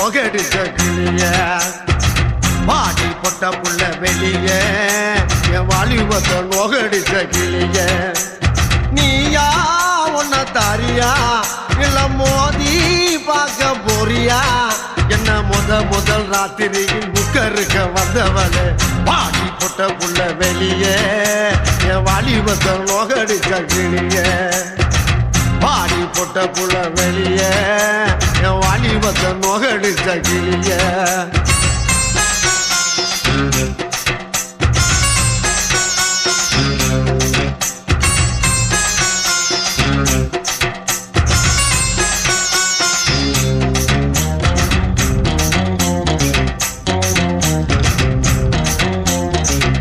நோகடிச்ச கிளிய பாடி பொட்ட புள்ள வெளிய என் வாலிபத்தை நோகடிச்ச கிளிய நீயா உன்ன தாரியா இல்ல மோதி பார்க்க போறியா என்ன முதல் ராத்திரியில் புக்கருக்க வந்தவளே பாடி பொட்ட புள்ள வெளிய என் வாலிபத்தை நோகடிச்ச கிளிய பாடி பொட்ட புள்ள வெளிய என் வாலிபத்தை நோகடிச்ச கிளிய